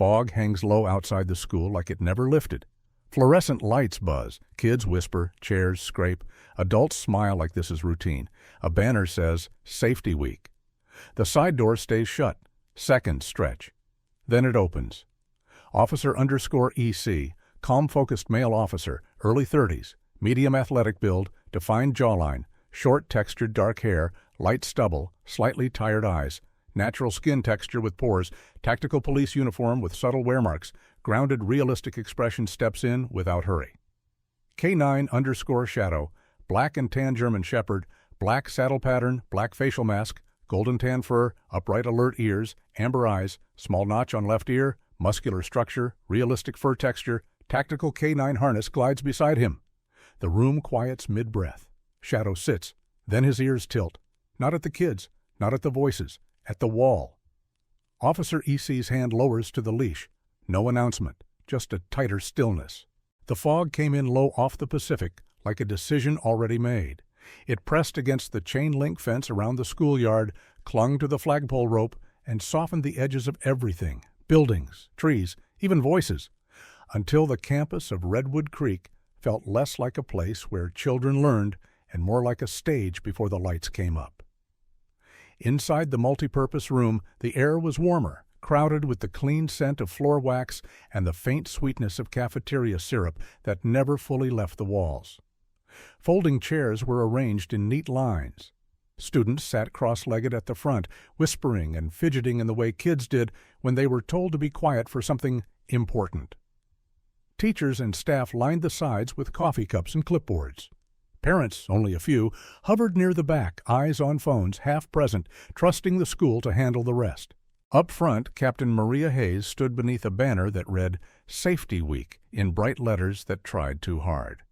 Fog hangs low outside the school like it never lifted. Fluorescent lights buzz. Kids whisper, chairs scrape. Adults smile like this is routine. A banner says, Safety Week. The side door stays shut. Seconds stretch. Then it opens. Officer_EC, calm-focused male officer, early 30s, medium athletic build, defined jawline, short textured dark hair, light stubble, slightly tired eyes, natural skin texture with pores, tactical police uniform with subtle wear marks, grounded realistic expression steps in without hurry. K9_shadow, black and tan German Shepherd, black saddle pattern, black facial mask, golden tan fur, upright alert ears, amber eyes, small notch on left ear, muscular structure, realistic fur texture, tactical K9 harness glides beside him. The room quiets mid-breath. Shadow sits, then his ears tilt. Not at the kids, not at the voices, at the wall. Officer EC's hand lowers to the leash. No announcement, just a tighter stillness. The fog came in low off the Pacific, like a decision already made. It pressed against the chain-link fence around the schoolyard, clung to the flagpole rope, and softened the edges of everything, buildings, trees, even voices, until the campus of Redwood Creek felt less like a place where children learned and more like a stage before the lights came up. Inside the multipurpose room, the air was warmer, crowded with the clean scent of floor wax and the faint sweetness of cafeteria syrup that never fully left the walls. Folding chairs were arranged in neat lines. Students sat cross-legged at the front, whispering and fidgeting in the way kids did when they were told to be quiet for something important. Teachers and staff lined the sides with coffee cups and clipboards. Parents, only a few, hovered near the back, eyes on phones, half present, trusting the school to handle the rest. Up front, Captain Maria Hayes stood beneath a banner that read, Safety Week, in bright letters that tried too hard.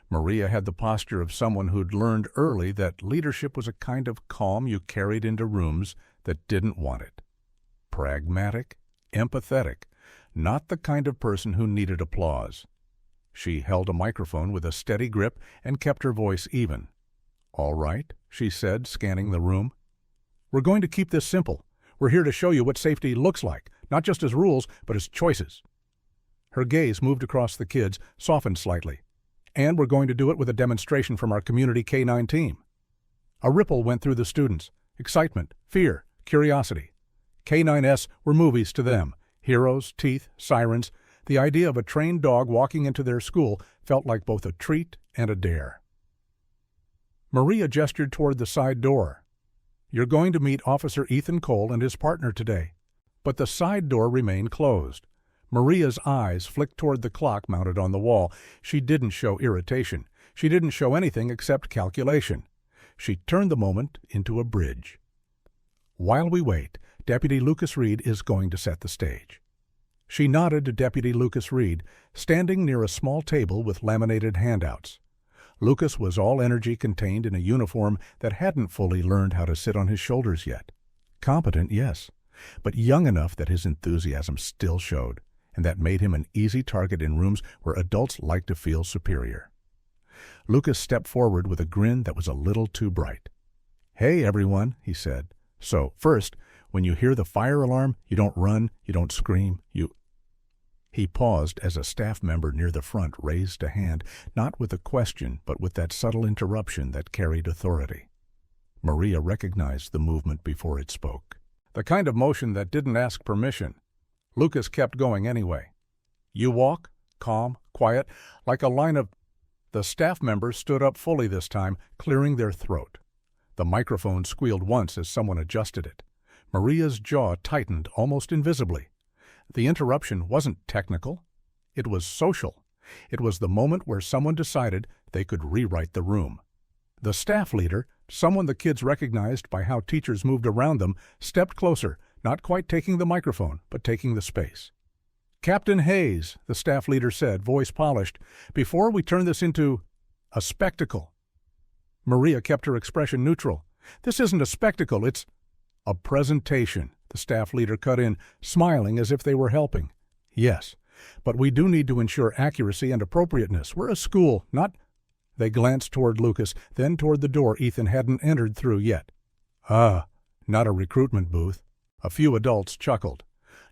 Maria had the posture of someone who'd learned early that leadership was a kind of calm you carried into rooms that didn't want it. Pragmatic, empathetic, not the kind of person who needed applause. She held a microphone with a steady grip and kept her voice even. All right, she said, scanning the room. We're going to keep this simple. We're here to show you what safety looks like, not just as rules, but as choices. Her gaze moved across the kids, softened slightly. And we're going to do it with a demonstration from our community K9 team. A ripple went through the students. Excitement, fear, curiosity. K9S were movies to them. Heroes, teeth, sirens. The idea of a trained dog walking into their school felt like both a treat and a dare. Maria gestured toward the side door. You're going to meet Officer Ethan Cole and his partner today. But the side door remained closed. Maria's eyes flicked toward the clock mounted on the wall. She didn't show irritation. She didn't show anything except calculation. She turned the moment into a bridge. While we wait, Deputy Lucas Reed is going to set the stage. She nodded to Deputy Lucas Reed, standing near a small table with laminated handouts. Lucas was all energy contained in a uniform that hadn't fully learned how to sit on his shoulders yet. Competent, yes, but young enough that his enthusiasm still showed, and that made him an easy target in rooms where adults like to feel superior. Lucas stepped forward with a grin that was a little too bright. Hey, everyone, he said. So, first, when you hear the fire alarm, you don't run, you don't scream, you... He paused as a staff member near the front raised a hand, not with a question, but with that subtle interruption that carried authority. Maria recognized the movement before it spoke. The kind of motion that didn't ask permission. Lucas kept going anyway. You walk, calm, quiet, like a line of... The staff members stood up fully this time, clearing their throat. The microphone squealed once as someone adjusted it. Maria's jaw tightened almost invisibly. The interruption wasn't technical. It was social. It was the moment where someone decided they could rewrite the room. The staff leader, someone the kids recognized by how teachers moved around them, stepped closer, not quite taking the microphone, but taking the space. Captain Hayes, the staff leader said, voice polished, before we turn this into a spectacle. Maria kept her expression neutral. This isn't a spectacle, it's a presentation, the staff leader cut in, smiling as if they were helping. Yes, but we do need to ensure accuracy and appropriateness. We're a school, not... They glanced toward Lucas, then toward the door Ethan hadn't entered through yet. Not a recruitment booth. A few adults chuckled.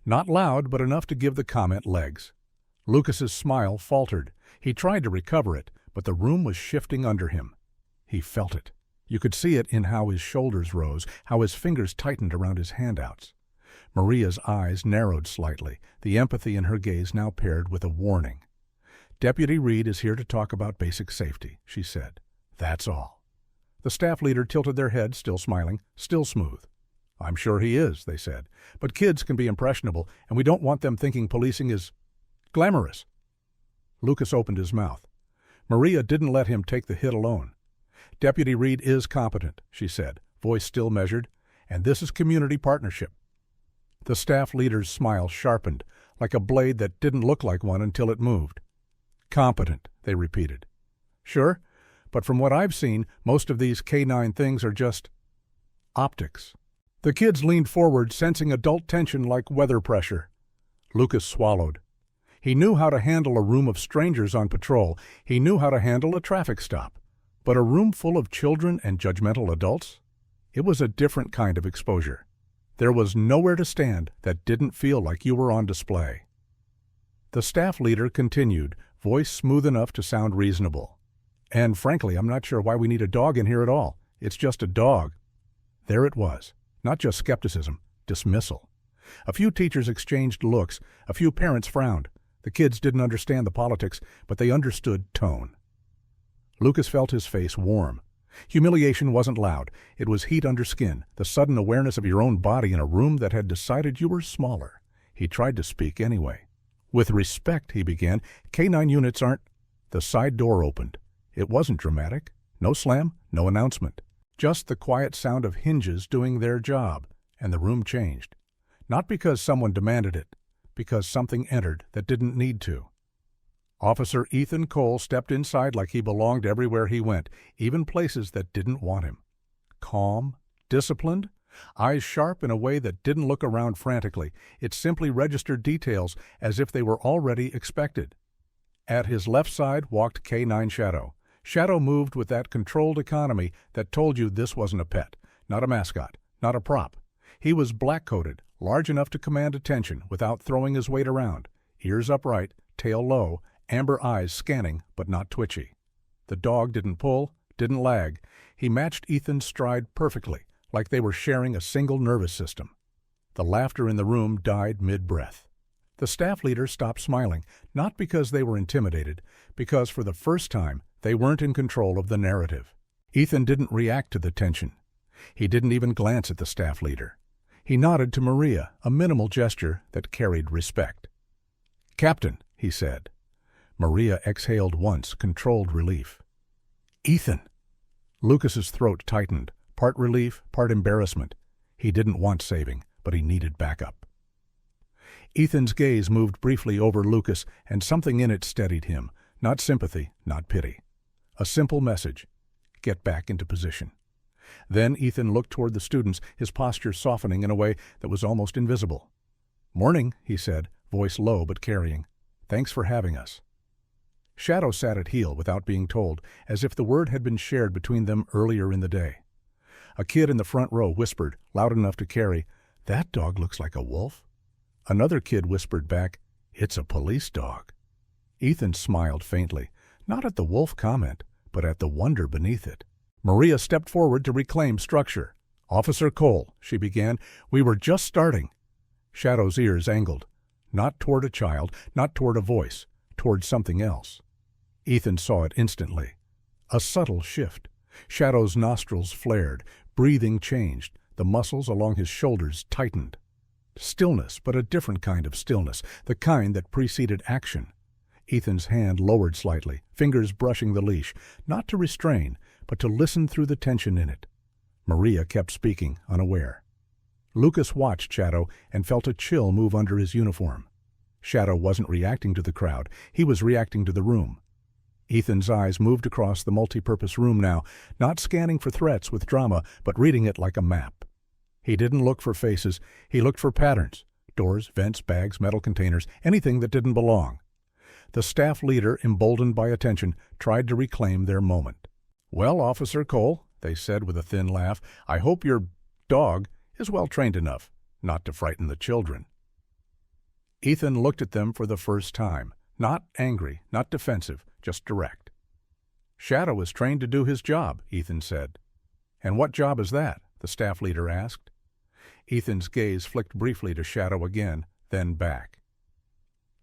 Not loud, but enough to give the comment legs. Lucas's smile faltered. He tried to recover it, but the room was shifting under him. He felt it. You could see it in how his shoulders rose, how his fingers tightened around his handouts. Maria's eyes narrowed slightly, the empathy in her gaze now paired with a warning. "Deputy Reed is here to talk about basic safety," she said. "That's all." The staff leader tilted their head, still smiling, still smooth. "I'm sure he is," they said, "but kids can be impressionable, and we don't want them thinking policing is glamorous." Lucas opened his mouth. Maria didn't let him take the hit alone. "Deputy Reed is competent," she said, voice still measured, "and this is community partnership." The staff leader's smile sharpened, like a blade that didn't look like one until it moved. "Competent," they repeated. "Sure, but from what I've seen, most of these K-9 things are just optics." The kids leaned forward, sensing adult tension like weather pressure. Lucas swallowed. He knew how to handle a room of strangers on patrol. He knew how to handle a traffic stop. But a room full of children and judgmental adults? It was a different kind of exposure. There was nowhere to stand that didn't feel like you were on display. The staff leader continued, voice smooth enough to sound reasonable. "And frankly, I'm not sure why we need a dog in here at all. It's just a dog." There it was. Not just skepticism, dismissal. A few teachers exchanged looks, a few parents frowned. The kids didn't understand the politics, but they understood tone. Lucas felt his face warm. Humiliation wasn't loud. It was heat under skin, the sudden awareness of your own body in a room that had decided you were smaller. He tried to speak anyway. "With respect," he began, "K-9 units aren't—" The side door opened. It wasn't dramatic. No slam, no announcement. Just the quiet sound of hinges doing their job, and the room changed. Not because someone demanded it, because something entered that didn't need to. Officer Ethan Cole stepped inside like he belonged everywhere he went, even places that didn't want him. Calm, disciplined, eyes sharp in a way that didn't look around frantically. It simply registered details as if they were already expected. At his left side walked K-9 Shadow. Shadow moved with that controlled economy that told you this wasn't a pet, not a mascot, not a prop. He was black-coated, large enough to command attention without throwing his weight around, ears upright, tail low, amber eyes scanning but not twitchy. The dog didn't pull, didn't lag. He matched Ethan's stride perfectly, like they were sharing a single nervous system. The laughter in the room died mid-breath. The staff leader stopped smiling, not because they were intimidated, because for the first time they weren't in control of the narrative. Ethan didn't react to the tension. He didn't even glance at the staff leader. He nodded to Maria, a minimal gesture that carried respect. "Captain," he said. Maria exhaled once, controlled relief. "Ethan!" Lucas's throat tightened, part relief, part embarrassment. He didn't want saving, but he needed backup. Ethan's gaze moved briefly over Lucas, and something in it steadied him. Not sympathy, not pity. A simple message. Get back into position. Then Ethan looked toward the students, his posture softening in a way that was almost invisible. "Morning," he said, voice low but carrying. "Thanks for having us." Shadow sat at heel without being told, as if the word had been shared between them earlier in the day. A kid in the front row whispered, loud enough to carry, "That dog looks like a wolf." Another kid whispered back, "It's a police dog." Ethan smiled faintly, not at the wolf comment, but at the wonder beneath it. Maria stepped forward to reclaim structure. "Officer Cole," she began, "we were just starting." Shadow's ears angled. Not toward a child, not toward a voice, toward something else. Ethan saw it instantly. A subtle shift. Shadow's nostrils flared, breathing changed, the muscles along his shoulders tightened. Stillness, but a different kind of stillness, the kind that preceded action. Ethan's hand lowered slightly, fingers brushing the leash, not to restrain, but to listen through the tension in it. Maria kept speaking, unaware. Lucas watched Shadow and felt a chill move under his uniform. Shadow wasn't reacting to the crowd, he was reacting to the room. Ethan's eyes moved across the multi-purpose room now, not scanning for threats with drama, but reading it like a map. He didn't look for faces, he looked for patterns. Doors, vents, bags, metal containers, anything that didn't belong. The staff leader, emboldened by attention, tried to reclaim their moment. "Well, Officer Cole," they said with a thin laugh, "I hope your dog is well trained enough not to frighten the children." Ethan looked at them for the first time. Not angry, not defensive, just direct. "Shadow is trained to do his job," Ethan said. "And what job is that?" the staff leader asked. Ethan's gaze flicked briefly to Shadow again, then back.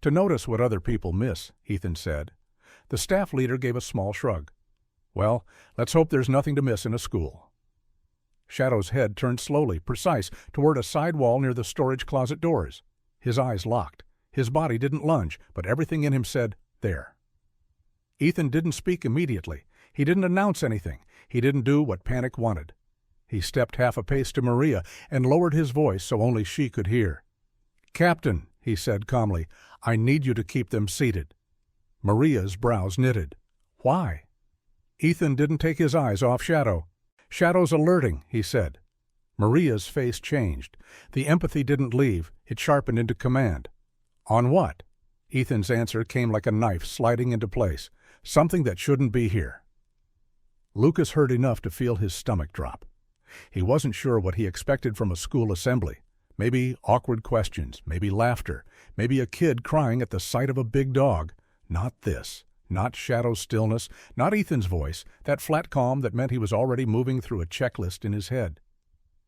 "To notice what other people miss," Ethan said. The staff leader gave a small shrug. "Well, let's hope there's nothing to miss in a school." Shadow's head turned slowly, precise, toward a side wall near the storage closet doors. His eyes locked. His body didn't lunge, but everything in him said, "There." Ethan didn't speak immediately. He didn't announce anything. He didn't do what panic wanted. He stepped half a pace to Maria and lowered his voice so only she could hear. "Captain," he said calmly, "I need you to keep them seated." Maria's brows knitted. "Why?" Ethan didn't take his eyes off Shadow. "Shadow's alerting," he said. Maria's face changed. The empathy didn't leave. It sharpened into command. "On what?" Ethan's answer came like a knife sliding into place. "Something that shouldn't be here." Lucas heard enough to feel his stomach drop. He wasn't sure what he expected from a school assembly. Maybe awkward questions, maybe laughter, maybe a kid crying at the sight of a big dog. Not this. Not Shadow's stillness, not Ethan's voice, that flat calm that meant he was already moving through a checklist in his head.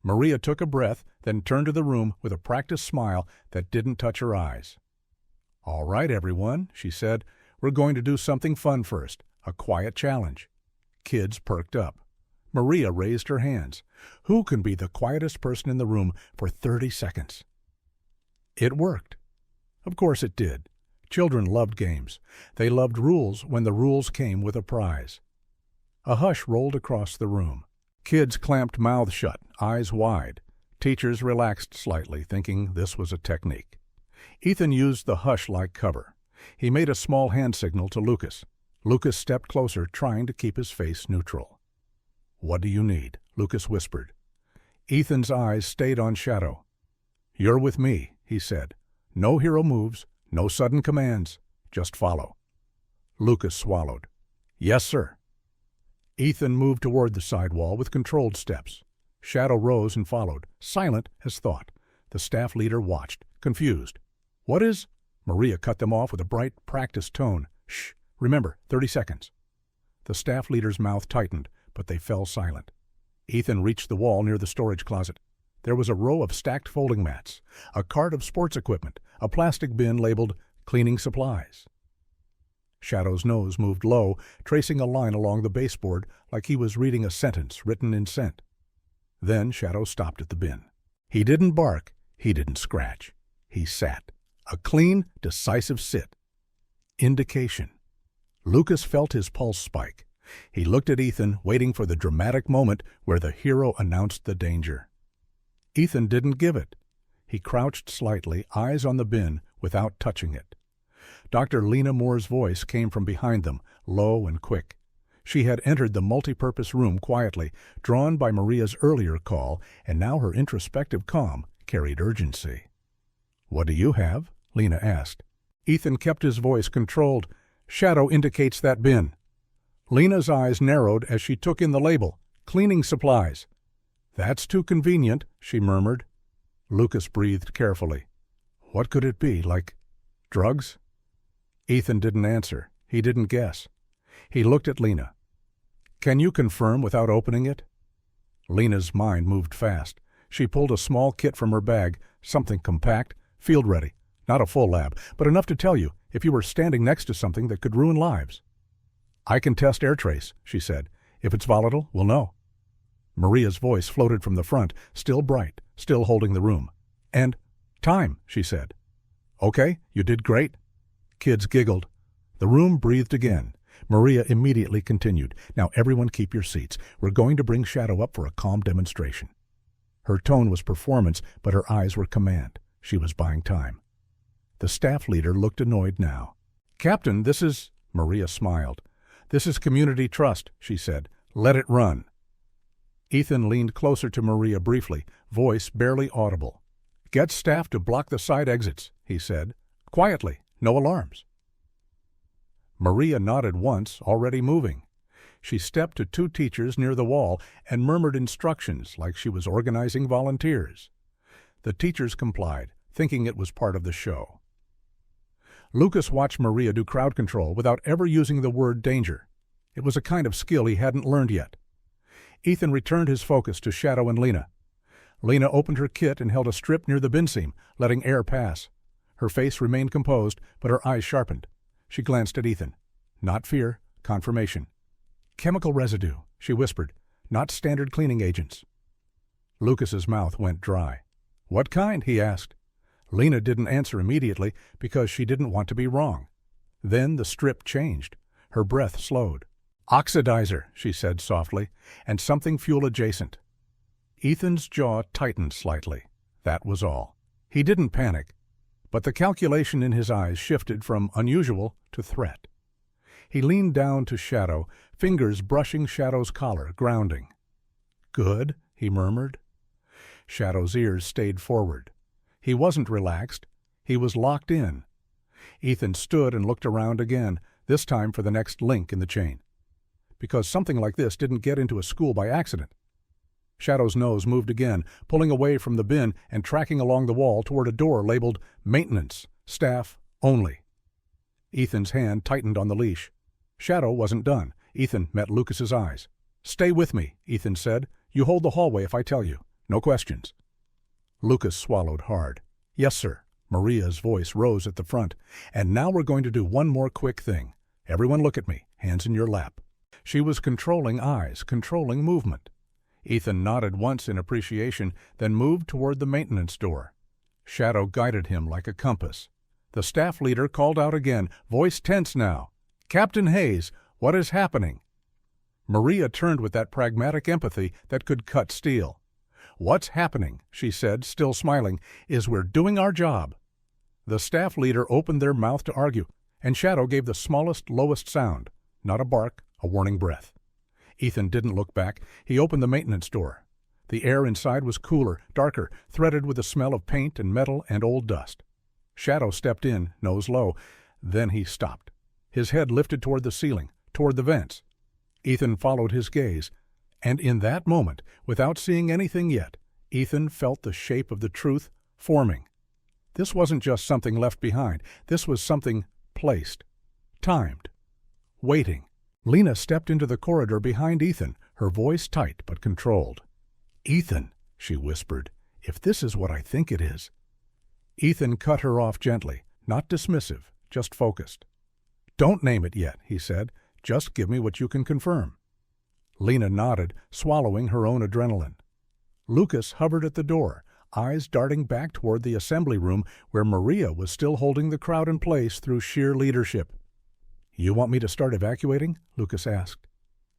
Maria took a breath, then turned to the room with a practiced smile that didn't touch her eyes. "All right, everyone," she said. "We're going to do something fun first, a quiet challenge." Kids perked up. Maria raised her hands. Who can be the quietest person in the room for 30 seconds? It worked. Of course it did. Children loved games. They loved rules when the rules came with a prize. A hush rolled across the room. Kids clamped mouths shut, eyes wide. Teachers relaxed slightly, thinking this was a technique. Ethan used the hush like cover. He made a small hand signal to Lucas. Lucas stepped closer, trying to keep his face neutral. "What do you need?" Lucas whispered. Ethan's eyes stayed on Shadow. "You're with me," he said. "No hero moves, no sudden commands. Just follow." Lucas swallowed. "Yes, sir." Ethan moved toward the side wall with controlled steps. Shadow rose and followed, silent as thought. The staff leader watched, confused. "What is—" Maria cut them off with a bright, practiced tone. "Shh, remember, 30 seconds." The staff leader's mouth tightened, but they fell silent. Ethan reached the wall near the storage closet. There was a row of stacked folding mats, a cart of sports equipment, a plastic bin labeled cleaning supplies. Shadow's nose moved low, tracing a line along the baseboard like he was reading a sentence written in scent. Then Shadow stopped at the bin. He didn't bark. He didn't scratch. He sat. A clean, decisive sit. Indication. Lucas felt his pulse spike. He looked at Ethan, waiting for the dramatic moment where the hero announced the danger. Ethan didn't give it. He crouched slightly, eyes on the bin, without touching it. Dr. Lena Moore's voice came from behind them, low and quick. She had entered the multipurpose room quietly, drawn by Maria's earlier call, and now her introspective calm carried urgency. "What do you have?" Lena asked. Ethan kept his voice controlled. "Shadow indicates that bin." Lena's eyes narrowed as she took in the label, "Cleaning supplies." "That's too convenient," she murmured. Lucas breathed carefully. What could it be, like drugs? Ethan didn't answer. He didn't guess. He looked at Lena. "Can you confirm without opening it?" Lena's mind moved fast. She pulled a small kit from her bag, something compact, field ready. Not a full lab, but enough to tell you if you were standing next to something that could ruin lives. "I can test air trace," she said. "If it's volatile, we'll know." Maria's voice floated from the front, still bright, still holding the room. "And time," she said. "Okay, you did great." Kids giggled. The room breathed again. Maria immediately continued. "Now everyone keep your seats. We're going to bring Shadow up for a calm demonstration." Her tone was performance, but her eyes were command. She was buying time. The staff leader looked annoyed now. "Captain, this is—" Maria smiled. "This is community trust," she said. "Let it run." Ethan leaned closer to Maria briefly, voice barely audible. "Get staff to block the side exits," he said. "Quietly, no alarms." Maria nodded once, already moving. She stepped to two teachers near the wall and murmured instructions like she was organizing volunteers. The teachers complied, thinking it was part of the show. Lucas watched Maria do crowd control without ever using the word danger. It was a kind of skill he hadn't learned yet. Ethan returned his focus to Shadow and Lena. Lena opened her kit and held a strip near the bin seam, letting air pass. Her face remained composed, but her eyes sharpened. She glanced at Ethan. Not fear, confirmation. "Chemical residue," she whispered. "Not standard cleaning agents." Lucas's mouth went dry. "What kind?" he asked. Lena didn't answer immediately because she didn't want to be wrong. Then the strip changed. Her breath slowed. "Oxidizer," she said softly, "and something fuel-adjacent." Ethan's jaw tightened slightly. That was all. He didn't panic, but the calculation in his eyes shifted from unusual to threat. He leaned down to Shadow, fingers brushing Shadow's collar, grounding. "Good," he murmured. Shadow's ears stayed forward. He wasn't relaxed. He was locked in. Ethan stood and looked around again, this time for the next link in the chain. Because something like this didn't get into a school by accident. Shadow's nose moved again, pulling away from the bin and tracking along the wall toward a door labeled "Maintenance, Staff Only." Ethan's hand tightened on the leash. Shadow wasn't done. Ethan met Lucas's eyes. "Stay with me," Ethan said. "You hold the hallway if I tell you. No questions." Lucas swallowed hard. "Yes, sir." Maria's voice rose at the front. "And now we're going to do one more quick thing. Everyone look at me, hands in your lap." She was controlling eyes, controlling movement. Ethan nodded once in appreciation, then moved toward the maintenance door. Shadow guided him like a compass. The staff leader called out again, voice tense now. "Captain Hayes, what is happening?" Maria turned with that pragmatic empathy that could cut steel. "What's happening," she said, still smiling, "is we're doing our job." The staff leader opened their mouth to argue, and Shadow gave the smallest, lowest sound. Not a bark, a warning breath. Ethan didn't look back. He opened the maintenance door. The air inside was cooler, darker, threaded with the smell of paint and metal and old dust. Shadow stepped in, nose low. Then he stopped. His head lifted toward the ceiling, toward the vents. Ethan followed his gaze, and in that moment, without seeing anything yet, Ethan felt the shape of the truth forming. This wasn't just something left behind. This was something placed, timed, waiting. Lena stepped into the corridor behind Ethan, her voice tight but controlled. "Ethan," she whispered, "if this is what I think it is." Ethan cut her off gently, not dismissive, just focused. "Don't name it yet," he said. "Just give me what you can confirm." Lena nodded, swallowing her own adrenaline. Lucas hovered at the door, eyes darting back toward the assembly room where Maria was still holding the crowd in place through sheer leadership. "You want me to start evacuating?" Lucas asked.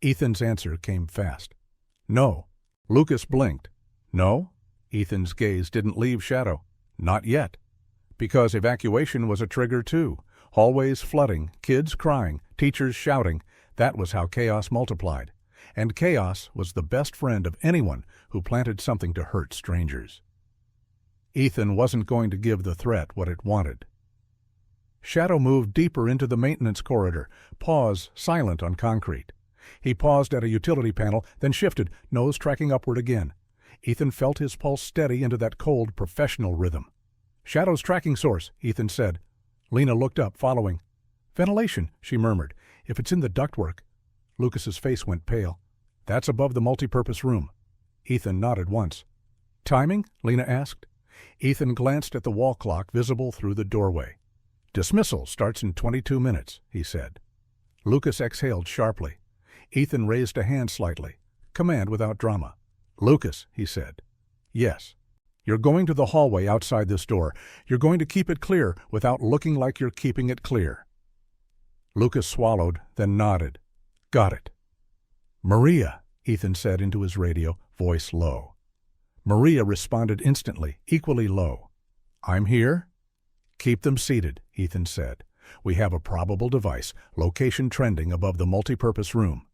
Ethan's answer came fast. "No." Lucas blinked. "No?" Ethan's gaze didn't leave Shadow. "Not yet." Because evacuation was a trigger too. Hallways flooding, kids crying, teachers shouting. That was how chaos multiplied. And chaos was the best friend of anyone who planted something to hurt strangers. Ethan wasn't going to give the threat what it wanted. Shadow moved deeper into the maintenance corridor, pause silent on concrete. He paused at a utility panel, then shifted, nose tracking upward again. Ethan felt his pulse steady into that cold, professional rhythm. "Shadow's tracking source," Ethan said. Lena looked up, following. "Ventilation," she murmured. "If it's in the ductwork." Lucas's face went pale. "That's above the multipurpose room." Ethan nodded once. "Timing?" Lena asked. Ethan glanced at the wall clock visible through the doorway. "Dismissal starts in 22 minutes, he said. Lucas exhaled sharply. Ethan raised a hand slightly. Command without drama. "Lucas," he said. "Yes." "You're going to the hallway outside this door. You're going to keep it clear without looking like you're keeping it clear." Lucas swallowed, then nodded. "Got it." "Maria," Ethan said into his radio, voice low. Maria responded instantly, equally low. "I'm here." "Keep them seated," Ethan said. "We have a probable device, location trending above the multipurpose room."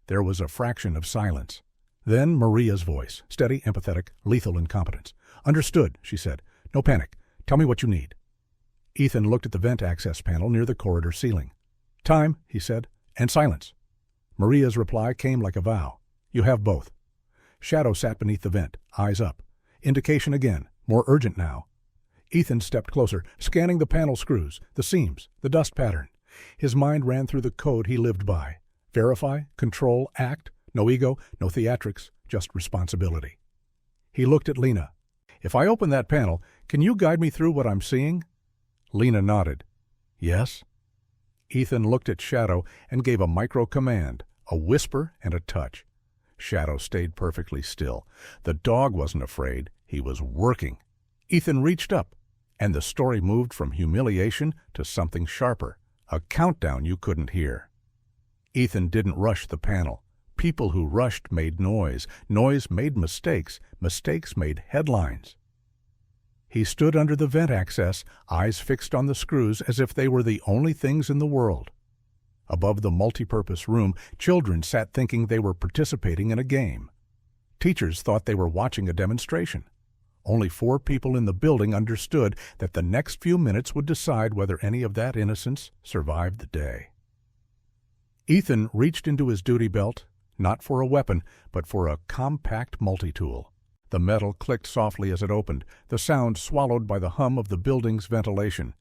There was a fraction of silence. Then Maria's voice, steady, empathetic, lethal incompetence. "Understood," she said. "No panic. Tell me what you need." Ethan looked at the vent access panel near the corridor ceiling. "Time," he said, "and silence." Maria's reply came like a vow. "You have both." Shadow sat beneath the vent, eyes up. Indication again, more urgent now. Ethan stepped closer, scanning the panel screws, the seams, the dust pattern. His mind ran through the code he lived by. Verify, control, act. No ego, no theatrics, just responsibility. He looked at Lena. "If I open that panel, can you guide me through what I'm seeing?" Lena nodded. "Yes." Ethan looked at Shadow and gave a micro-command, a whisper and a touch. Shadow stayed perfectly still. The dog wasn't afraid. He was working. Ethan reached up, and the story moved from humiliation to something sharper, a countdown you couldn't hear. Ethan didn't rush the panel. People who rushed made noise. Noise made mistakes. Mistakes made headlines. He stood under the vent access, eyes fixed on the screws as if they were the only things in the world. Above the multipurpose room, children sat thinking they were participating in a game. Teachers thought they were watching a demonstration. Only 4 people in the building understood that the next few minutes would decide whether any of that innocence survived the day. Ethan reached into his duty belt, not for a weapon, but for a compact multi-tool. The metal clicked softly as it opened, the sound swallowed by the hum of the building's ventilation.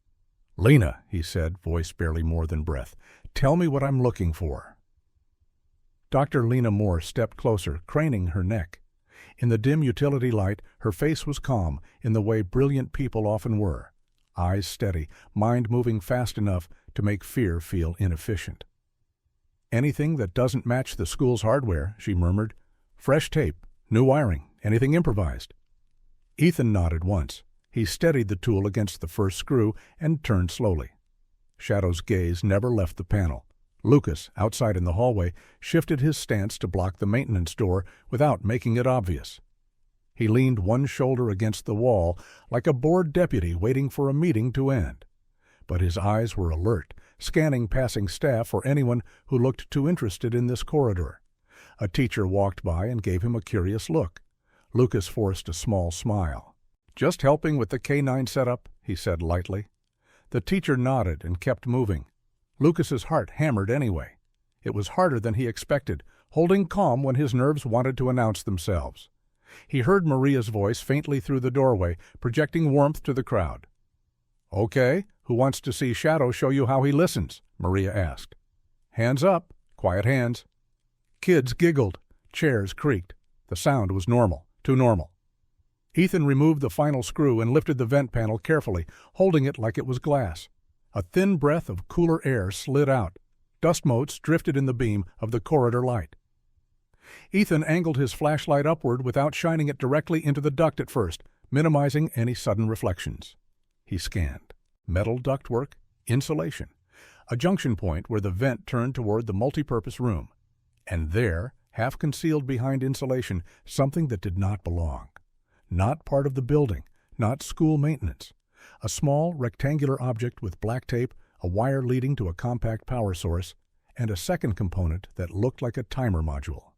"Lena," he said, voice barely more than breath, "tell me what I'm looking for." Dr. Lena Moore stepped closer, craning her neck. In the dim utility light, her face was calm, in the way brilliant people often were. Eyes steady, mind moving fast enough to make fear feel inefficient. "Anything that doesn't match the school's hardware," she murmured. "Fresh tape, new wiring, anything improvised." Ethan nodded once. He steadied the tool against the first screw and turned slowly. Shadow's gaze never left the panel. Lucas, outside in the hallway, shifted his stance to block the maintenance door without making it obvious. He leaned one shoulder against the wall like a bored deputy waiting for a meeting to end. But his eyes were alert, scanning passing staff or anyone who looked too interested in this corridor. A teacher walked by and gave him a curious look. Lucas forced a small smile. "Just helping with the K9 setup," he said lightly. The teacher nodded and kept moving. Lucas's heart hammered anyway. It was harder than he expected, holding calm when his nerves wanted to announce themselves. He heard Maria's voice faintly through the doorway, projecting warmth to the crowd. "Okay, who wants to see Shadow show you how he listens?" Maria asked. "Hands up, quiet hands." Kids giggled. Chairs creaked. The sound was normal, too normal. Ethan removed the final screw and lifted the vent panel carefully, holding it like it was glass. A thin breath of cooler air slid out. Dust motes drifted in the beam of the corridor light. Ethan angled his flashlight upward without shining it directly into the duct at first, minimizing any sudden reflections. He scanned. Metal ductwork, insulation. A junction point where the vent turned toward the multipurpose room. And there, half concealed behind insulation, something that did not belong. Not part of the building, not school maintenance. A small, rectangular object with black tape, a wire leading to a compact power source, and a second component that looked like a timer module.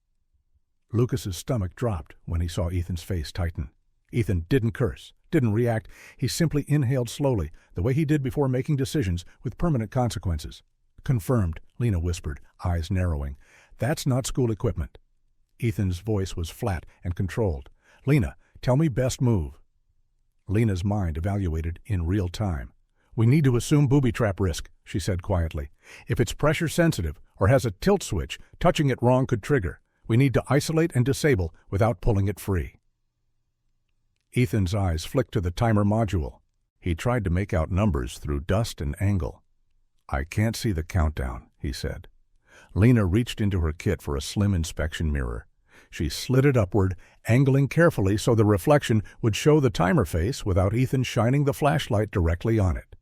Lucas's stomach dropped when he saw Ethan's face tighten. Ethan didn't curse, didn't react. He simply inhaled slowly, the way he did before making decisions with permanent consequences. "Confirmed," Lena whispered, eyes narrowing. "That's not school equipment." Ethan's voice was flat and controlled. "Lena, tell me best move." Lena's mind evaluated in real time. "We need to assume booby trap risk," she said quietly. "If it's pressure sensitive or has a tilt switch, touching it wrong could trigger. We need to isolate and disable without pulling it free." Ethan's eyes flicked to the timer module. He tried to make out numbers through dust and angle. "I can't see the countdown," he said. Lena reached into her kit for a slim inspection mirror. She slid it upward, angling carefully so the reflection would show the timer face without Ethan shining the flashlight directly on it.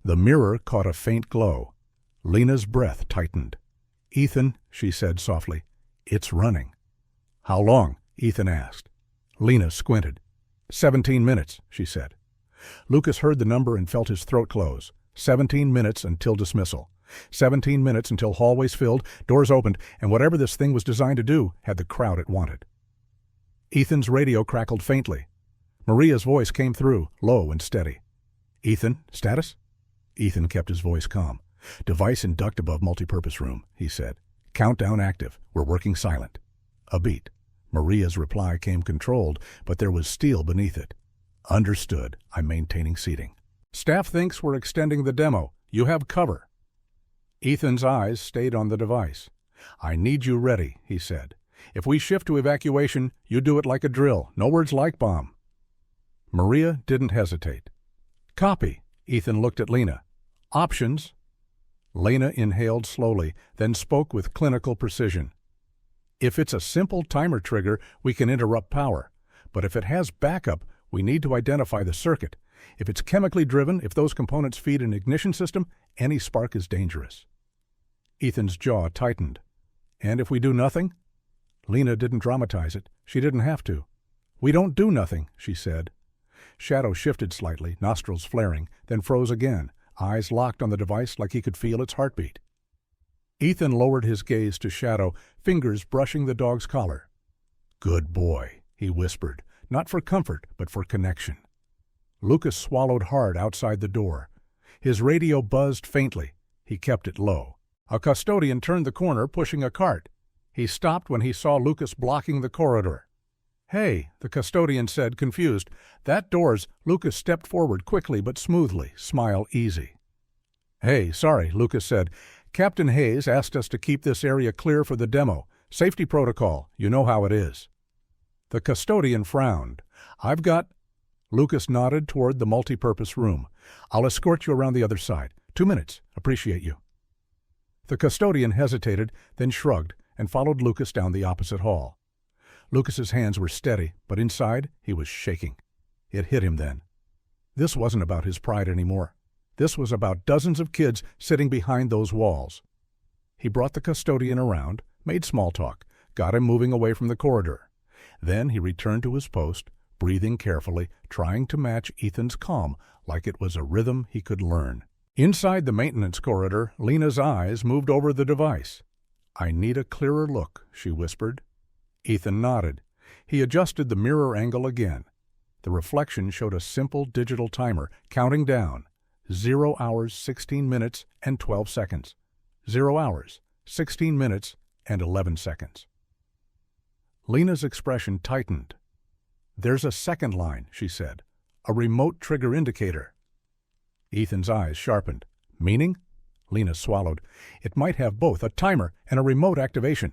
The mirror caught a faint glow. Lena's breath tightened. "Ethan," she said softly, "it's running." "How long?" Ethan asked. Lena squinted. 17 minutes, she said. Lucas heard the number and felt his throat close. 17 minutes until dismissal. 17 minutes until hallways filled, doors opened, and whatever this thing was designed to do had the crowd it wanted. Ethan's radio crackled faintly. Maria's voice came through, low and steady. "Ethan, status?" Ethan kept his voice calm. "Device in duct above multipurpose room," he said. "Countdown active. We're working silent." A beat. Maria's reply came controlled, but there was steel beneath it. Understood. I'm maintaining seating. Staff thinks we're extending the demo. You have cover. Ethan's eyes stayed on the device. I need you ready, he said. If we shift to evacuation, you do it like a drill. No words like bomb. Maria didn't hesitate. Copy. Ethan looked at Lena. Options. Lena inhaled slowly, then spoke with clinical precision. If it's a simple timer trigger, we can interrupt power. But if it has backup, we need to identify the circuit. If it's chemically driven, if those components feed an ignition system, any spark is dangerous. Ethan's jaw tightened. And if we do nothing? Lena didn't dramatize it. She didn't have to. We don't do nothing, she said. Shadow shifted slightly, nostrils flaring, then froze again, eyes locked on the device like he could feel its heartbeat. Ethan lowered his gaze to Shadow, fingers brushing the dog's collar. Good boy, he whispered, not for comfort, but for connection. Lucas swallowed hard outside the door. His radio buzzed faintly. He kept it low. A custodian turned the corner, pushing a cart. He stopped when he saw Lucas blocking the corridor. Hey, the custodian said, confused. That door's... Lucas stepped forward quickly but smoothly, smile easy. Hey, sorry, Lucas said. Captain Hayes asked us to keep this area clear for the demo. Safety protocol, you know how it is. The custodian frowned. I've got... Lucas nodded toward the multipurpose room. I'll escort you around the other side. 2 minutes. Appreciate you. The custodian hesitated, then shrugged, and followed Lucas down the opposite hall. Lucas's hands were steady, but inside he was shaking. It hit him then. This wasn't about his pride anymore. This was about dozens of kids sitting behind those walls. He brought the custodian around, made small talk, got him moving away from the corridor. Then he returned to his post, breathing carefully, trying to match Ethan's calm like it was a rhythm he could learn. Inside the maintenance corridor, Lena's eyes moved over the device. I need a clearer look, she whispered. Ethan nodded. He adjusted the mirror angle again. The reflection showed a simple digital timer, counting down. 0 hours, 16 minutes, and 12 seconds. 0 hours, 16 minutes, and 11 seconds. Lena's expression tightened. There's a second line, she said. A remote trigger indicator. Ethan's eyes sharpened. Meaning? Lena swallowed. It might have both, a timer and a remote activation.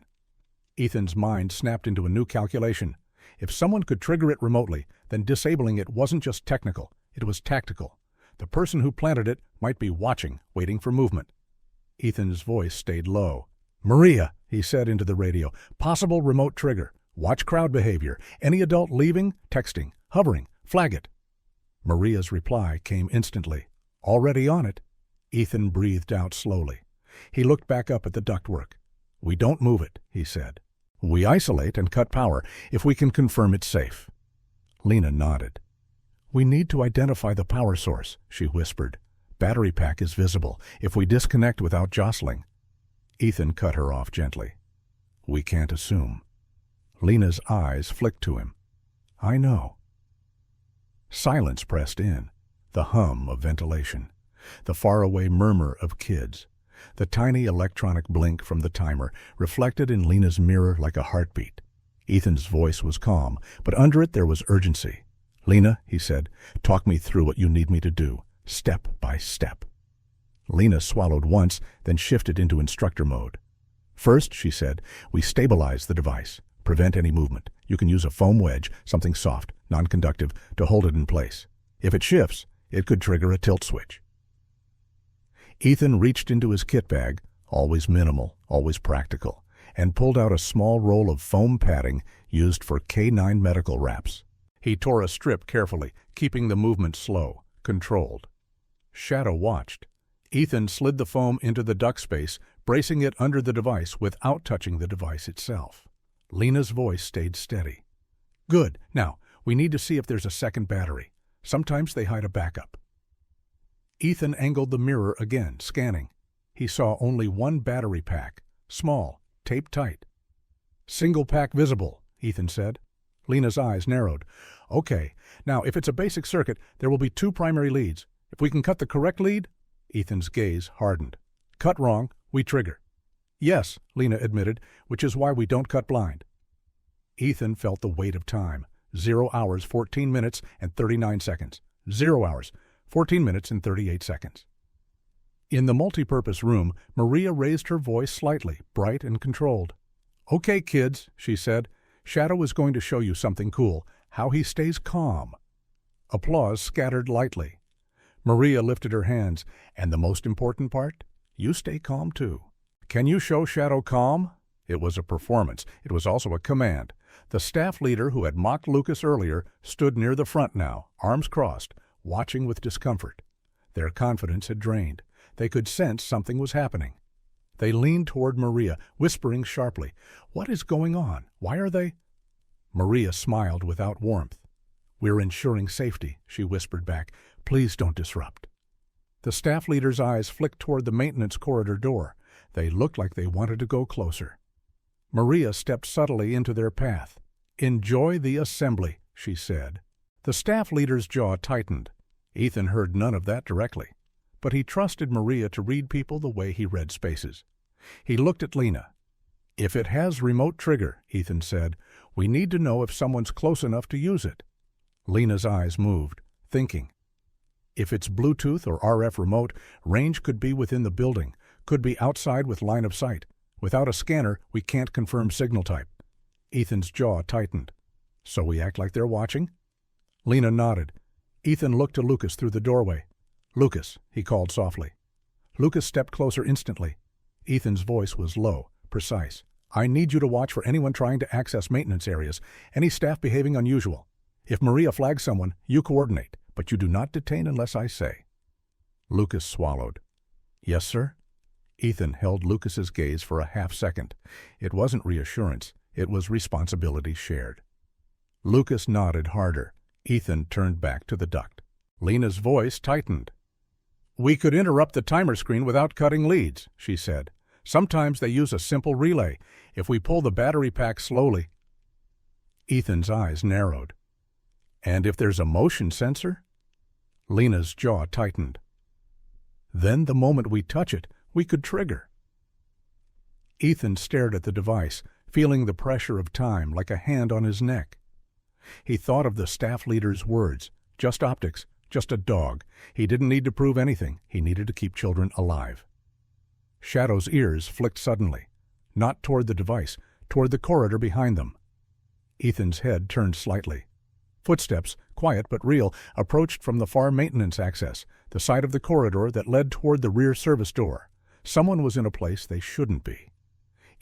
Ethan's mind snapped into a new calculation. If someone could trigger it remotely, then disabling it wasn't just technical, it was tactical. The person who planted it might be watching, waiting for movement. Ethan's voice stayed low. Maria, he said into the radio, possible remote trigger. Watch crowd behavior. Any adult leaving, texting, hovering, flag it. Maria's reply came instantly. Already on it. Ethan breathed out slowly. He looked back up at the ductwork. We don't move it, he said. We isolate and cut power if we can confirm it's safe. Lena nodded. We need to identify the power source, she whispered. Battery pack is visible if we disconnect without jostling. Ethan cut her off gently. We can't assume. Lena's eyes flicked to him. I know. Silence pressed in, the hum of ventilation, the faraway murmur of kids, the tiny electronic blink from the timer reflected in Lena's mirror like a heartbeat. Ethan's voice was calm, but under it there was urgency. Lena, he said, talk me through what you need me to do, step by step. Lena swallowed once, then shifted into instructor mode. First, she said, we stabilize the device. Prevent any movement. You can use a foam wedge, something soft, non-conductive, to hold it in place. If it shifts, it could trigger a tilt switch. Ethan reached into his kit bag, always minimal, always practical, and pulled out a small roll of foam padding used for K9 medical wraps. He tore a strip carefully, keeping the movement slow, controlled. Shadow watched. Ethan slid the foam into the duct space, bracing it under the device without touching the device itself. Lena's voice stayed steady. Good. Now, we need to see if there's a second battery. Sometimes they hide a backup. Ethan angled the mirror again, scanning. He saw only one battery pack, small, taped tight. Single pack visible, Ethan said. Lena's eyes narrowed. Okay, now if it's a basic circuit, there will be 2 primary leads. If we can cut the correct lead, Ethan's gaze hardened. Cut wrong, we trigger. Yes, Lena admitted, which is why we don't cut blind. Ethan felt the weight of time. 0 hours, 14 minutes, and 39 seconds. 0 hours, 14 minutes, and 38 seconds. In the multipurpose room, Maria raised her voice slightly, bright and controlled. "Okay, kids," she said. "Shadow is going to show you something cool, how he stays calm." Applause scattered lightly. Maria lifted her hands. "And the most important part? You stay calm, too." "Can you show Shadow calm?" It was a performance. It was also a command. The staff leader who had mocked Lucas earlier stood near the front now, arms crossed, watching with discomfort. Their confidence had drained. They could sense something was happening. They leaned toward Maria, whispering sharply, "What is going on? Why are they—" Maria smiled without warmth. "We're ensuring safety," she whispered back. "Please don't disrupt." The staff leader's eyes flicked toward the maintenance corridor door. They looked like they wanted to go closer. Maria stepped subtly into their path. "Enjoy the assembly," she said. The staff leader's jaw tightened. Ethan heard none of that directly, but he trusted Maria to read people the way he read spaces. He looked at Lena. "If it has remote trigger," Ethan said, "we need to know if someone's close enough to use it." Lena's eyes moved, thinking. If it's Bluetooth or RF remote, range could be within the building, could be outside with line of sight. Without a scanner, we can't confirm signal type. Ethan's jaw tightened. "So we act like they're watching?" Lena nodded. Ethan looked to Lucas through the doorway. "Lucas," he called softly. Lucas stepped closer instantly. Ethan's voice was low, precise. "I need you to watch for anyone trying to access maintenance areas, any staff behaving unusual. If Maria flags someone, you coordinate, but you do not detain unless I say." Lucas swallowed. "Yes, sir?" Ethan held Lucas's gaze for a half-second. It wasn't reassurance. It was responsibility shared. Lucas nodded harder. Ethan turned back to the duct. Lena's voice tightened. "We could interrupt the timer screen without cutting leads," she said. "Sometimes they use a simple relay. If we pull the battery pack slowly—" Ethan's eyes narrowed. "And if there's a motion sensor?" Lena's jaw tightened. "Then the moment we touch it, we could trigger." Ethan stared at the device, feeling the pressure of time like a hand on his neck. He thought of the staff leader's words, "Just optics, just a dog." He didn't need to prove anything. He needed to keep children alive. Shadow's ears flicked suddenly, not toward the device, toward the corridor behind them. Ethan's head turned slightly. Footsteps, quiet but real, approached from the far maintenance access, the side of the corridor that led toward the rear service door. Someone was in a place they shouldn't be.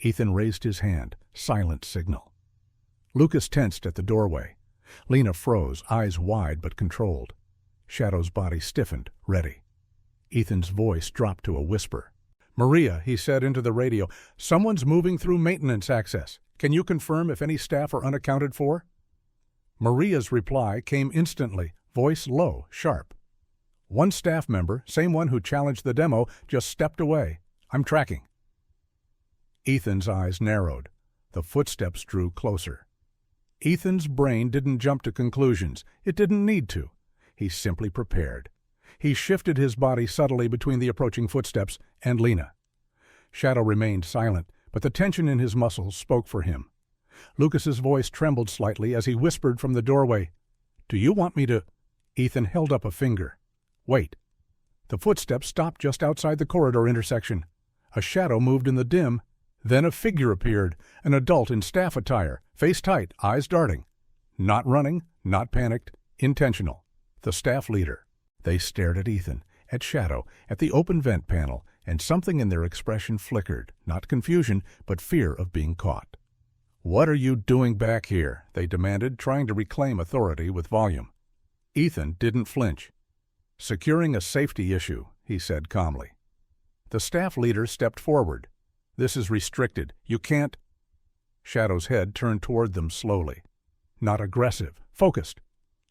Ethan raised his hand, silent signal. Lucas tensed at the doorway. Lena froze, eyes wide but controlled. Shadow's body stiffened, ready. Ethan's voice dropped to a whisper. "Maria," he said into the radio, "someone's moving through maintenance access. Can you confirm if any staff are unaccounted for?" Maria's reply came instantly, voice low, sharp. "One staff member, same one who challenged the demo, just stepped away. I'm tracking." Ethan's eyes narrowed. The footsteps drew closer. Ethan's brain didn't jump to conclusions. It didn't need to. He simply prepared. He shifted his body subtly between the approaching footsteps and Lena. Shadow remained silent, but the tension in his muscles spoke for him. Lucas's voice trembled slightly as he whispered from the doorway, "Do you want me to—" Ethan held up a finger. "Wait." The footsteps stopped just outside the corridor intersection. A shadow moved in the dim. Then a figure appeared, an adult in staff attire, face tight, eyes darting. Not running, not panicked, intentional. The staff leader. They stared at Ethan, at Shadow, at the open vent panel, and something in their expression flickered, not confusion, but fear of being caught. "What are you doing back here?" they demanded, trying to reclaim authority with volume. Ethan didn't flinch. "Securing a safety issue," he said calmly. The staff leader stepped forward. "This is restricted. You can't—" Shadow's head turned toward them slowly. Not aggressive, focused.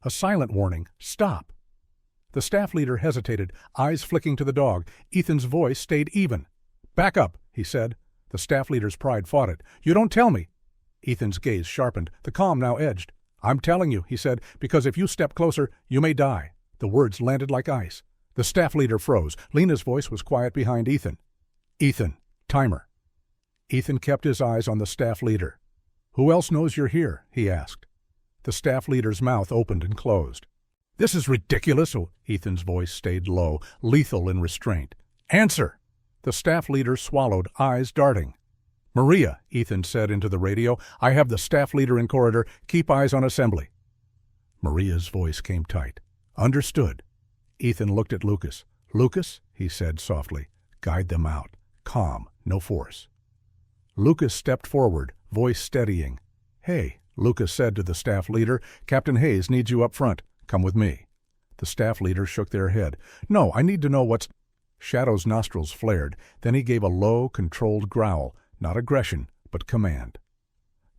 A silent warning, "Stop." The staff leader hesitated, eyes flicking to the dog. Ethan's voice stayed even. "Back up," he said. The staff leader's pride fought it. "You don't tell me." Ethan's gaze sharpened, the calm now edged. "I'm telling you," he said, "because if you step closer, you may die." The words landed like ice. The staff leader froze. Lena's voice was quiet behind Ethan. "Ethan, timer." Ethan kept his eyes on the staff leader. "Who else knows you're here?" he asked. The The staff leader's mouth opened and closed. "This is ridiculous." Ethan's voice stayed low, lethal in restraint. "Answer!" The staff leader swallowed, eyes darting. "Maria," Ethan said into the radio, "I have the staff leader in corridor. Keep eyes on assembly." Maria's voice came tight. "Understood." Ethan looked at Lucas. "Lucas," he said softly, "guide them out. Calm, no force." Lucas stepped forward, voice steadying. "Hey," Lucas said to the staff leader, "Captain Hayes needs you up front. Come with me." The staff leader shook their head. "No, I need to know what's—" Shadow's nostrils flared, then he gave a low, controlled growl, not aggression, but command.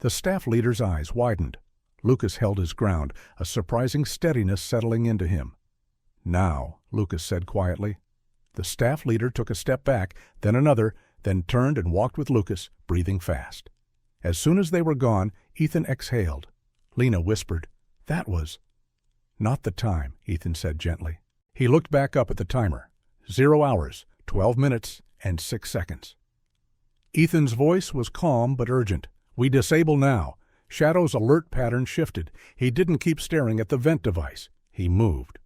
The staff leader's eyes widened. Lucas held his ground, a surprising steadiness settling into him. "Now," Lucas said quietly. The staff leader took a step back, then another, then turned and walked with Lucas, breathing fast. As soon as they were gone, Ethan exhaled. Lena whispered, "That was—" "Not the time," Ethan said gently. He looked back up at the timer. 0 hours, 12 minutes, and 6 seconds. Ethan's voice was calm but urgent. "We disable now." Shadow's alert pattern shifted. He didn't keep staring at the vent device. He moved.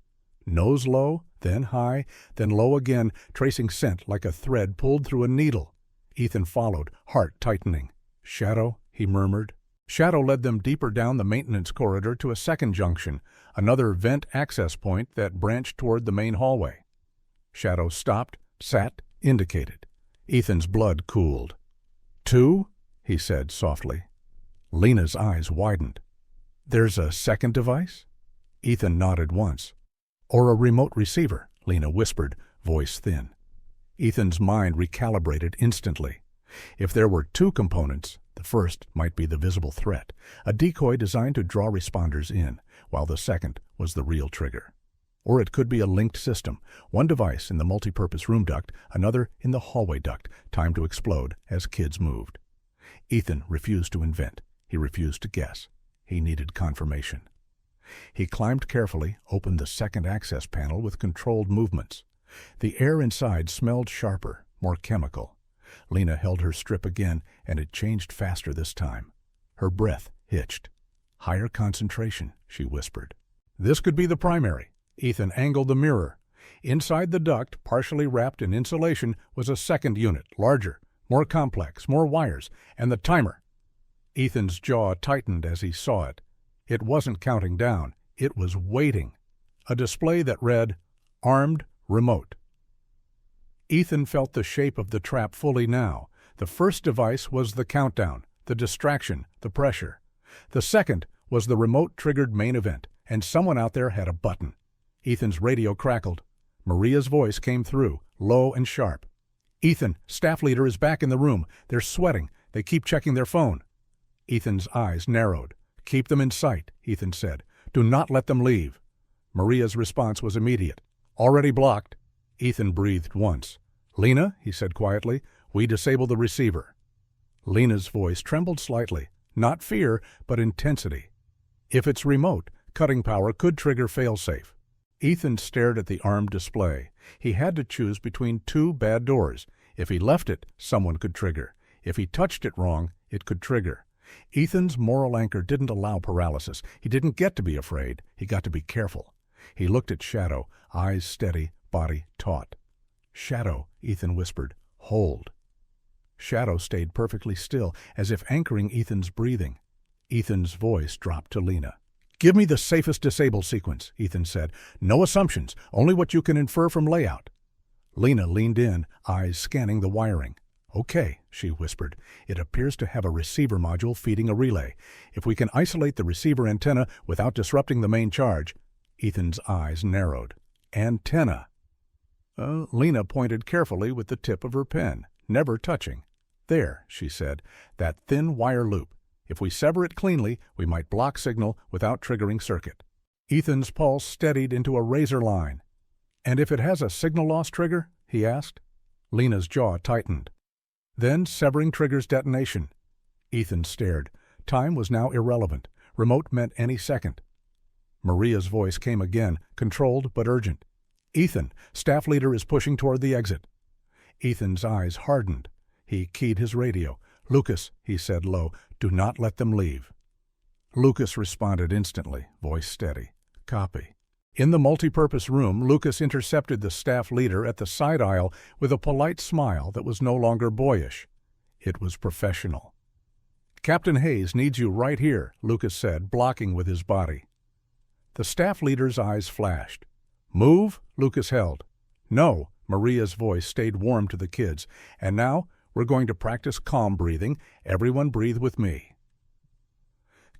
Nose low, then high, then low again, tracing scent like a thread pulled through a needle. Ethan followed, heart tightening. "Shadow," he murmured. Shadow led them deeper down the maintenance corridor to a second junction, another vent access point that branched toward the main hallway. Shadow stopped, sat, indicated. Ethan's blood cooled. "Two?" he said softly. Lena's eyes widened. "There's a second device?" Ethan nodded once. "Or a remote receiver," Lena whispered, voice thin. Ethan's mind recalibrated instantly. If there were two components, the first might be the visible threat, a decoy designed to draw responders in, while the second was the real trigger. Or it could be a linked system, one device in the multipurpose room duct, another in the hallway duct, timed to explode as kids moved. Ethan refused to invent. He refused to guess. He needed confirmation. He climbed carefully, opened the second access panel with controlled movements. The air inside smelled sharper, more chemical. Lena held her strip again, and it changed faster this time. Her breath hitched. "Higher concentration," she whispered. This could be the primary. Ethan angled the mirror. Inside the duct, partially wrapped in insulation, was a second unit, larger, more complex, more wires, and the timer. Ethan's jaw tightened as he saw it. It wasn't counting down. It was waiting. A display that read, "Armed, remote." Ethan felt the shape of the trap fully now. The first device was the countdown, the distraction, the pressure. The second was the remote-triggered main event, and someone out there had a button. Ethan's radio crackled. Maria's voice came through, low and sharp. "Ethan, staff leader is back in the room. They're sweating. They keep checking their phone." Ethan's eyes narrowed. "Keep them in sight," Ethan said. "Do not let them leave." Maria's response was immediate. "Already blocked." Ethan breathed once. "Lena," he said quietly, "we disable the receiver." Lena's voice trembled slightly. Not fear, but intensity. If it's remote, cutting power could trigger failsafe. Ethan stared at the armed display. He had to choose between two bad doors. If he left it, someone could trigger. If he touched it wrong, it could trigger. Ethan's moral anchor didn't allow paralysis. He didn't get to be afraid. He got to be careful. He looked at Shadow, eyes steady, body taut. "Shadow," Ethan whispered, "hold." Shadow stayed perfectly still, as if anchoring Ethan's breathing. Ethan's voice dropped to Lena. "Give me the safest disable sequence," Ethan said. "No assumptions, only what you can infer from layout." Lena leaned in, eyes scanning the wiring. "Okay," she whispered. "It appears to have a receiver module feeding a relay. If we can isolate the receiver antenna without disrupting the main charge—" Ethan's eyes narrowed. "Antenna." Lena pointed carefully with the tip of her pen, never touching. "There," she said, "that thin wire loop. If we sever it cleanly, we might block signal without triggering circuit." Ethan's pulse steadied into a razor line. "And if it has a signal loss trigger?" he asked. Lena's jaw tightened. "Then severing triggers detonation." Ethan stared. Time was now irrelevant. Remote meant any second. Maria's voice came again, controlled but urgent. "Ethan, staff leader is pushing toward the exit." Ethan's eyes hardened. He keyed his radio. "Lucas," he said low, "do not let them leave." Lucas responded instantly, voice steady. Copy. In the multipurpose room, Lucas intercepted the staff leader at the side aisle with a polite smile that was no longer boyish. It was professional. Captain Hayes needs you right here, Lucas said, blocking with his body. The staff leader's eyes flashed. Move, Lucas held. No, Maria's voice stayed warm to the kids. And now, we're going to practice calm breathing. Everyone breathe with me.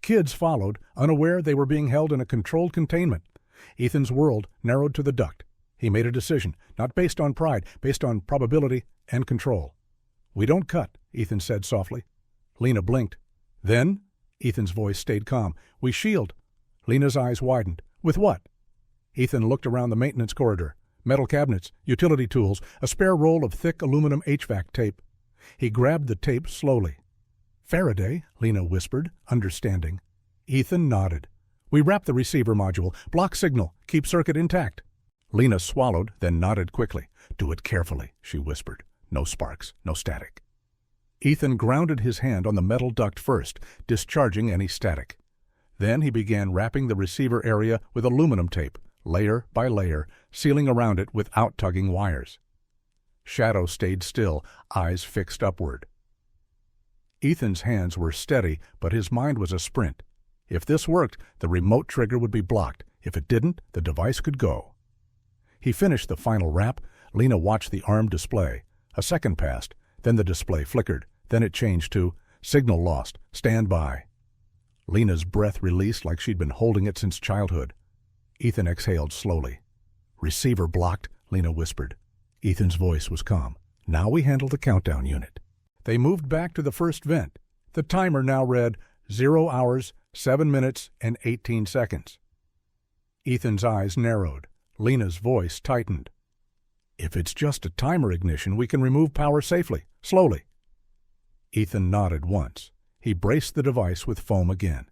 Kids followed, unaware they were being held in a controlled containment. Ethan's world narrowed to the duct. He made a decision, not based on pride, based on probability and control. We don't cut, Ethan said softly. Lena blinked. Then, Ethan's voice stayed calm, we shield. Lena's eyes widened. With what? Ethan looked around the maintenance corridor. Metal cabinets, utility tools, a spare roll of thick aluminum HVAC tape. He grabbed the tape slowly. Faraday, Lena whispered, understanding. Ethan nodded. We wrap the receiver module, block signal, keep circuit intact. Lena swallowed, then nodded quickly. Do it carefully, she whispered. No sparks, no static. Ethan grounded his hand on the metal duct first, discharging any static. Then he began wrapping the receiver area with aluminum tape, layer by layer, sealing around it without tugging wires. Shadow stayed still, eyes fixed upward. Ethan's hands were steady, but his mind was a sprint. If this worked, the remote trigger would be blocked. If it didn't, the device could go. He finished the final wrap. Lena watched the arm display. A second passed. Then the display flickered. Then it changed to, signal lost, stand by. Lena's breath released like she'd been holding it since childhood. Ethan exhaled slowly. Receiver blocked, Lena whispered. Ethan's voice was calm. Now we handle the countdown unit. They moved back to the first vent. The timer now read 0 hours, 7 minutes, and 18 seconds. Ethan's eyes narrowed. Lena's voice tightened. If it's just a timer ignition, we can remove power safely, slowly. Ethan nodded once. He braced the device with foam again.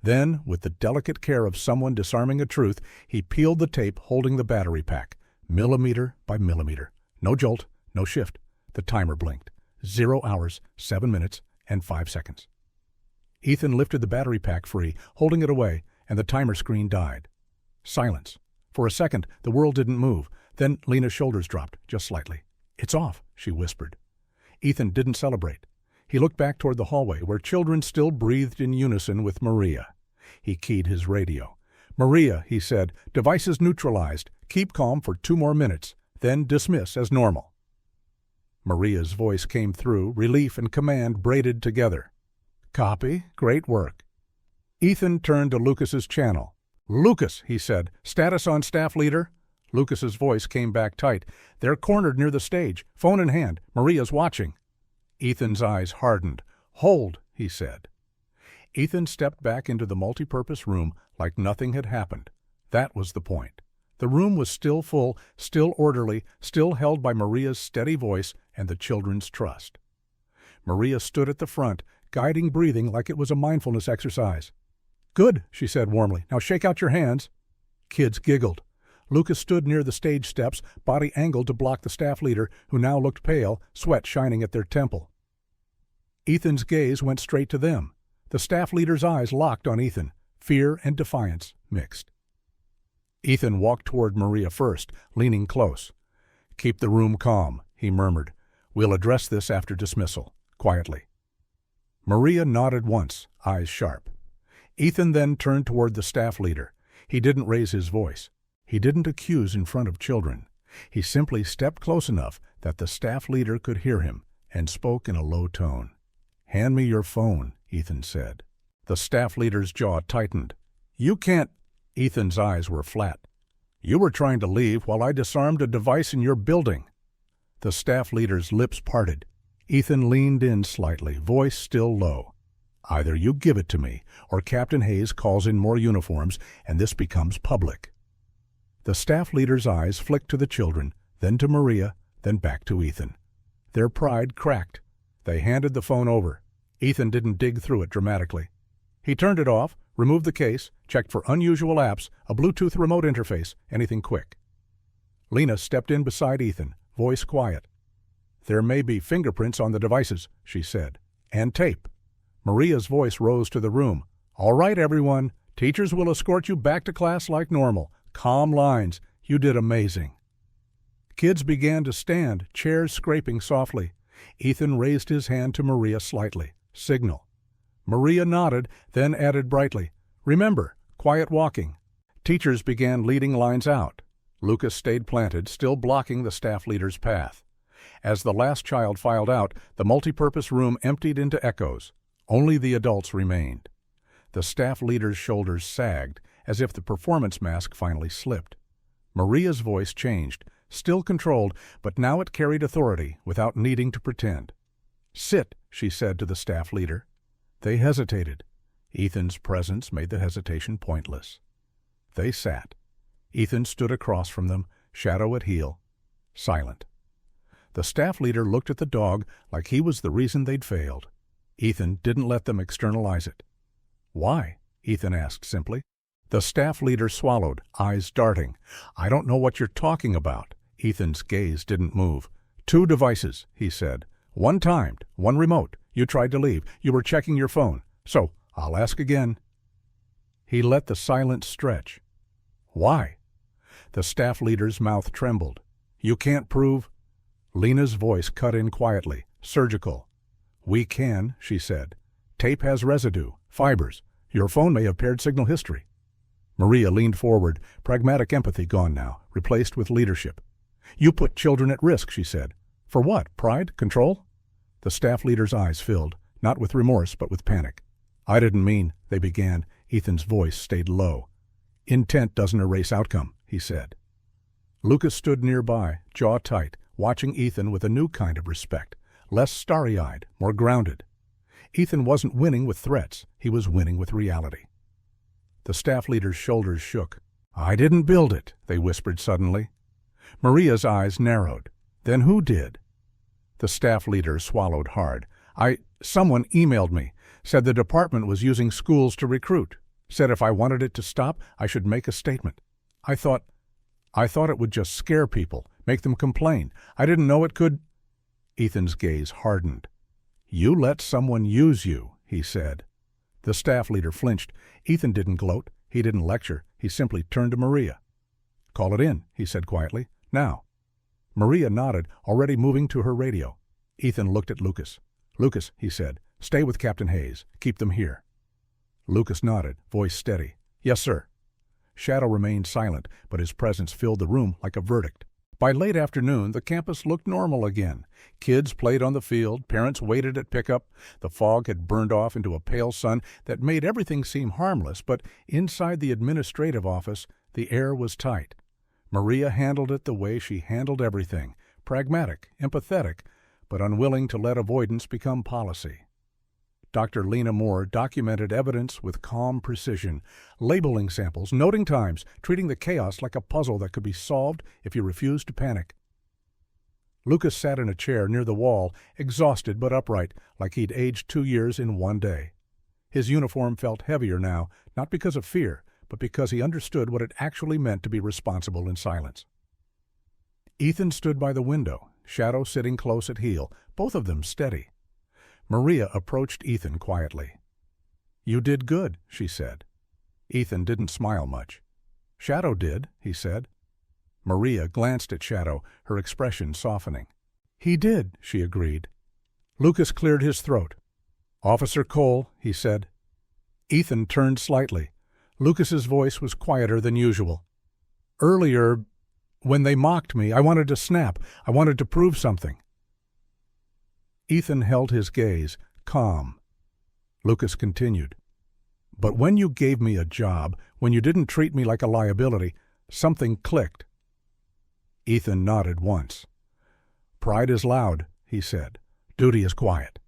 Then, with the delicate care of someone disarming a truth, he peeled the tape holding the battery pack, millimeter by millimeter. No jolt, no shift. The timer blinked. 0 hours, 7 minutes, and 5 seconds. Ethan lifted the battery pack free, holding it away, and the timer screen died. Silence. For a second, the world didn't move. Then Lena's shoulders dropped, just slightly. It's off, she whispered. Ethan didn't celebrate. He looked back toward the hallway, where children still breathed in unison with Maria. He keyed his radio. Maria, he said, devices neutralized. Keep calm for 2 more minutes, then dismiss as normal. Maria's voice came through, relief and command braided together. Copy. Great work. Ethan turned to Lucas's channel. Lucas, he said, status on staff leader? Lucas's voice came back tight. They're cornered near the stage, phone in hand. Maria's watching. Ethan's eyes hardened. Hold, he said. Ethan stepped back into the multipurpose room like nothing had happened. That was the point. The room was still full, still orderly, still held by Maria's steady voice and the children's trust. Maria stood at the front, guiding breathing like it was a mindfulness exercise. Good, she said warmly. Now shake out your hands. Kids giggled. Lucas stood near the stage steps, body angled to block the staff leader, who now looked pale, sweat shining at their temple. Ethan's gaze went straight to them. The staff leader's eyes locked on Ethan, fear and defiance mixed. Ethan walked toward Maria first, leaning close. Keep the room calm, he murmured. We'll address this after dismissal, quietly. Maria nodded once, eyes sharp. Ethan then turned toward the staff leader. He didn't raise his voice. He didn't accuse in front of children. He simply stepped close enough that the staff leader could hear him and spoke in a low tone. Hand me your phone, Ethan said. The staff leader's jaw tightened. You can't. Ethan's eyes were flat. You were trying to leave while I disarmed a device in your building. The staff leader's lips parted. Ethan leaned in slightly, voice still low. Either you give it to me, or Captain Hayes calls in more uniforms, and this becomes public. The staff leader's eyes flicked to the children, then to Maria, then back to Ethan. Their pride cracked. They handed the phone over. Ethan didn't dig through it dramatically. He turned it off, removed the case, checked for unusual apps, a Bluetooth remote interface, anything quick. Lena stepped in beside Ethan, voice quiet. There may be fingerprints on the devices, she said, and tape. Maria's voice rose to the room. All right, everyone. Teachers will escort you back to class like normal. Calm lines. You did amazing." Kids began to stand, chairs scraping softly. Ethan raised his hand to Maria slightly. Signal. Maria nodded, then added brightly, "Remember, quiet walking." Teachers began leading lines out. Lucas stayed planted, still blocking the staff leader's path. As the last child filed out, the multipurpose room emptied into echoes. Only the adults remained. The staff leader's shoulders sagged, as if the performance mask finally slipped. Maria's voice changed, still controlled, but now it carried authority without needing to pretend. "Sit," she said to the staff leader. They hesitated. Ethan's presence made the hesitation pointless. They sat. Ethan stood across from them, shadow at heel, silent. The staff leader looked at the dog like he was the reason they'd failed. Ethan didn't let them externalize it. "Why?" Ethan asked simply. The staff leader swallowed, eyes darting. "I don't know what you're talking about." Ethan's gaze didn't move. "2 devices," he said. "One timed, one remote. You tried to leave. You were checking your phone. So, I'll ask again." He let the silence stretch. "Why?" The staff leader's mouth trembled. "You can't prove—" Lena's voice cut in quietly, surgical. "We can," she said. "Tape has residue, fibers. Your phone may have paired signal history." Maria leaned forward, pragmatic empathy gone now, replaced with leadership. "You put children at risk," she said. "For what? Pride? Control?" The staff leader's eyes filled, not with remorse but with panic. "I didn't mean," they began. Ethan's voice stayed low. "Intent doesn't erase outcome," he said. Lucas stood nearby, jaw tight, watching Ethan with a new kind of respect, less starry-eyed, more grounded. Ethan wasn't winning with threats, he was winning with reality. The staff leader's shoulders shook. "I didn't build it," they whispered suddenly. Maria's eyes narrowed. "Then who did?" The staff leader swallowed hard. Someone emailed me, said the department was using schools to recruit, said if I wanted it to stop, I should make a statement. I thought it would just scare people, make them complain. I didn't know it could—" Ethan's gaze hardened. "You let someone use you," he said. The staff leader flinched. Ethan didn't gloat. He didn't lecture. He simply turned to Maria. "Call it in," he said quietly. "Now." Maria nodded, already moving to her radio. Ethan looked at Lucas. "Lucas," he said, "stay with Captain Hayes. Keep them here." Lucas nodded, voice steady. "Yes, sir." Shadow remained silent, but his presence filled the room like a verdict. By late afternoon, the campus looked normal again. Kids played on the field, parents waited at pickup. The fog had burned off into a pale sun that made everything seem harmless, but inside the administrative office, the air was tight. Maria handled it the way she handled everything, pragmatic, empathetic, but unwilling to let avoidance become policy. Dr. Lena Moore documented evidence with calm precision, labeling samples, noting times, treating the chaos like a puzzle that could be solved if you refused to panic. Lucas sat in a chair near the wall, exhausted but upright, like he'd aged 2 years in one day. His uniform felt heavier now, not because of fear, but because he understood what it actually meant to be responsible in silence. Ethan stood by the window, Shadow sitting close at heel, both of them steady. Maria approached Ethan quietly. "You did good," she said. Ethan didn't smile much. "Shadow did," he said. Maria glanced at Shadow, her expression softening. "He did," she agreed. Lucas cleared his throat. "Officer Cole," he said. Ethan turned slightly. Lucas's voice was quieter than usual. "Earlier, when they mocked me, I wanted to snap. I wanted to prove something." Ethan held his gaze, calm. Lucas continued. "But when you gave me a job, when you didn't treat me like a liability, something clicked." Ethan nodded once. "Pride is loud," he said. "Duty is quiet."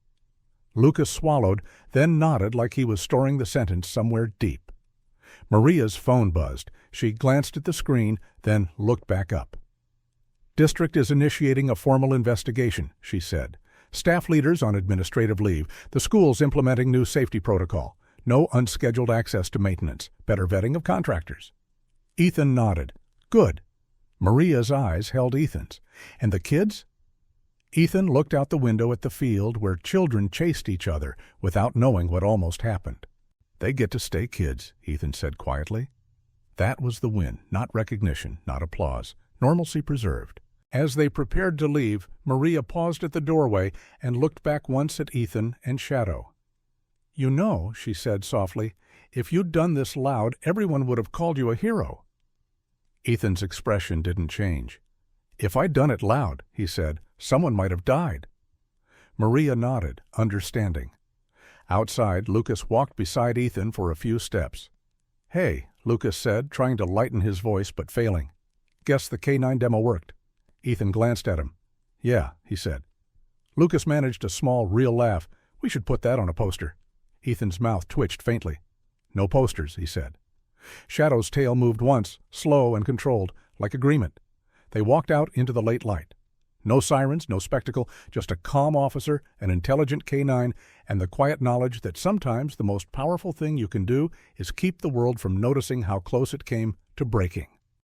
Lucas swallowed, then nodded like he was storing the sentence somewhere deep. Maria's phone buzzed. She glanced at the screen, then looked back up. "District is initiating a formal investigation," she said. "Staff leaders on administrative leave. The school's implementing new safety protocol. No unscheduled access to maintenance. Better vetting of contractors." Ethan nodded. "Good." Maria's eyes held Ethan's. "And the kids?" Ethan looked out the window at the field where children chased each other without knowing what almost happened. They get to stay kids, Ethan said quietly. That was the win, not recognition, not applause. Normalcy preserved. As they prepared to leave, Maria paused at the doorway and looked back once at Ethan and Shadow. "You know," she said softly, "if you'd done this loud, everyone would have called you a hero." Ethan's expression didn't change. "If I'd done it loud," he said, "someone might have died." Maria nodded, understanding. Outside, Lucas walked beside Ethan for a few steps. "Hey," Lucas said, trying to lighten his voice but failing. "Guess the K9 demo worked." Ethan glanced at him. "Yeah," he said. Lucas managed a small, real laugh. "We should put that on a poster." Ethan's mouth twitched faintly. "No posters," he said. Shadow's tail moved once, slow and controlled, like agreement. They walked out into the late light. No sirens, no spectacle, just a calm officer, an intelligent K9, and the quiet knowledge that sometimes the most powerful thing you can do is keep the world from noticing how close it came to breaking.